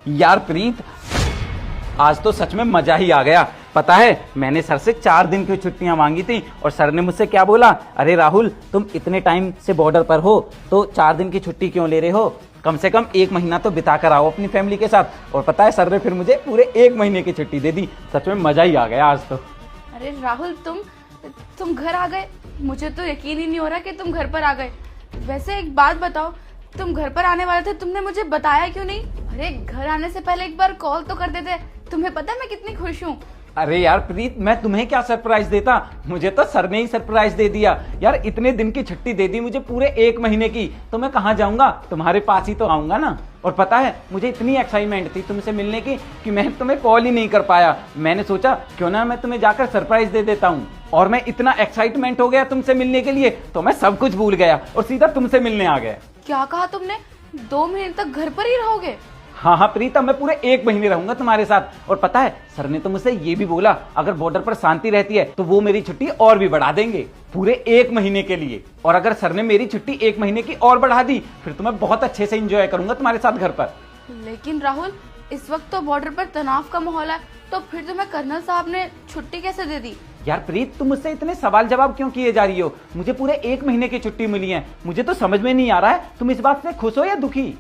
यार प्रीत, आज तो सच में मजा ही आ गया। पता है, मैंने सर से 4 दिन की छुट्टियां मांगी थी और सर ने मुझसे क्या बोला, अरे राहुल तुम इतने टाइम से बॉर्डर पर हो तो 4 दिन की छुट्टी क्यों ले रहे हो, कम से कम 1 महीना तो बिता कर आओ अपनी फैमिली के साथ। और पता है, सर ने फिर मुझे पूरे 1 महीने की छुट्टी दे दी। सच में मजा ही आ गया आज तो। अरे राहुल, तुम घर आ गए? मुझे तो यकीन ही नहीं हो रहा कि तुम घर पर आ गए। वैसे एक बात बताओ, तुम घर पर आने वाले थे, तुमने मुझे बताया क्यों नहीं? अरे घर आने से पहले एक बार कॉल तो कर देते। तुम्हें पता है मैं कितनी खुश हूँ। अरे यार प्रीत, मैं तुम्हें क्या सरप्राइज देता, मुझे तो सर ने ही सरप्राइज दे दिया। यार इतने दिन की छुट्टी दे दी मुझे, पूरे 1 महीने की, तो मैं कहाँ जाऊंगा, तुम्हारे पास ही तो आऊंगा ना। और पता है, मुझे इतनी एक्साइटमेंट थी तुमसे मिलने की कि मैं तुम्हें कॉल ही नहीं कर पाया। मैंने सोचा क्यों ना मैं तुम्हें जाकर सरप्राइज दे देता हूँ। और मैं इतना एक्साइटमेंट हो गया तुमसे मिलने के लिए, तो मैं सब कुछ भूल गया और सीधा तुमसे मिलने आ गया। क्या कहा तुमने? 2 महीने तक घर पर ही रहोगे? हाँ हाँ प्रीतम, मैं पूरे 1 महीने रहूंगा तुम्हारे साथ। और पता है, सर ने तो मुझसे ये भी बोला, अगर बॉर्डर पर शांति रहती है तो वो मेरी छुट्टी और भी बढ़ा देंगे पूरे 1 महीने के लिए। और अगर सर ने मेरी छुट्टी 1 महीने की और बढ़ा दी, फिर तो मैं बहुत अच्छे से एंजॉय करूंगा तुम्हारे साथ घर पर। लेकिन राहुल, इस वक्त तो बॉर्डर पर तनाव का माहौल है, तो फिर तुम्हें कर्नल साहब ने छुट्टी कैसे दे दी? यार प्रीत, तुम मुझसे इतने सवाल जवाब क्यों किए जा रही हो? मुझे पूरे 1 महीने की छुट्टी मिली है। मुझे तो समझ में नहीं आ रहा है, तुम इस बात से खुश हो या दुखी?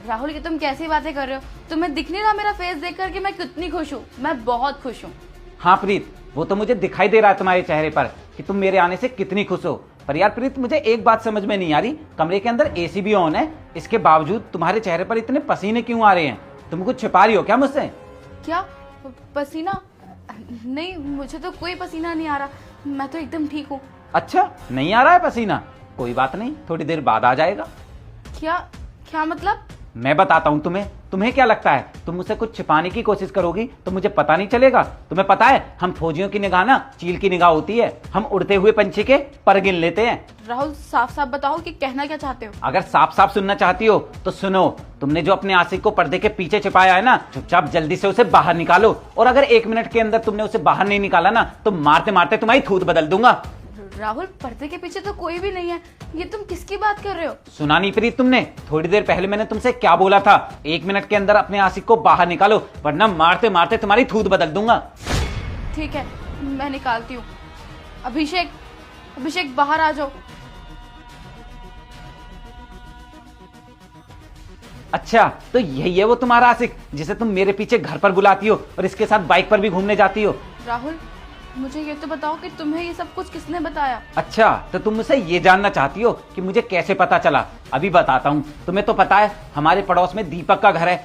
राहुल, ये तुम कैसी बातें कर रहे हो? तुम्हें दिख नहीं रहा मेरा फेस देखकर कि मैं कितनी खुश हूँ? मैं बहुत खुश हूँ। हाँ प्रीत, वो तो मुझे दिखाई दे रहा है तुम्हारे चेहरे पर कि तुम मेरे आने से कितनी खुश हो। पर यार प्रीत, मुझे एक बात समझ में नहीं आ रही, कमरे के अंदर एसी भी ऑन है, इसके बावजूद तुम्हारे चेहरे पर इतने पसीने क्यों आ रहे हैं? तुम कुछ छिपा रही हो क्या मुझसे? क्या पसीना? नहीं, मुझे तो कोई पसीना नहीं आ रहा, मैं तो एकदम ठीक हूँ। अच्छा, नहीं आ रहा है पसीना? कोई बात नहीं, थोड़ी देर बाद आ जाएगा। क्या क्या मतलब? मैं बताता हूँ तुम्हें। तुम्हें क्या लगता है, तुम मुझसे कुछ छिपाने की कोशिश करोगी तो मुझे पता नहीं चलेगा? तुम्हें पता है, हम फौजियों की निगाह ना चील की निगाह होती है, हम उड़ते हुए पंछी के पर गिन लेते हैं। राहुल, साफ साफ बताओ कि कहना क्या चाहते हो? अगर साफ साफ सुनना चाहती हो तो सुनो। तुमने जो अपने आशिक को पर्दे के पीछे छिपाया है ना, चुपचाप जल्दी से उसे बाहर निकालो। और अगर 1 मिनट के अंदर तुमने उसे बाहर नहीं निकाला ना, तो मारते मारते तुम्हारी थूत बदल दूंगा। राहुल, पर्दे के पीछे तो कोई भी नहीं है, ये तुम किसकी बात कर रहे हो? सुना नहीं प्रीत तुमने? थोड़ी देर पहले मैंने तुमसे क्या बोला था, 1 मिनट के अंदर अपने आशिक को बाहर निकालो, वरना मारते मारते तुम्हारी थूत बदल दूंगा। ठीक है, मैं निकालती हूँ। अभिषेक बाहर आ जाओ। अच्छा, तो यही है वो तुम्हारा आशिक जिसे तुम मेरे पीछे घर पर बुलाती हो और इसके साथ बाइक पर भी घूमने जाती हो? राहुल, मुझे ये तो बताओ कि तुम्हें ये सब कुछ किसने बताया? अच्छा, तो तुम मुझसे ये जानना चाहती हो कि मुझे कैसे पता चला? अभी बताता हूँ। तुम्हें तो पता है, हमारे पड़ोस में दीपक का घर है।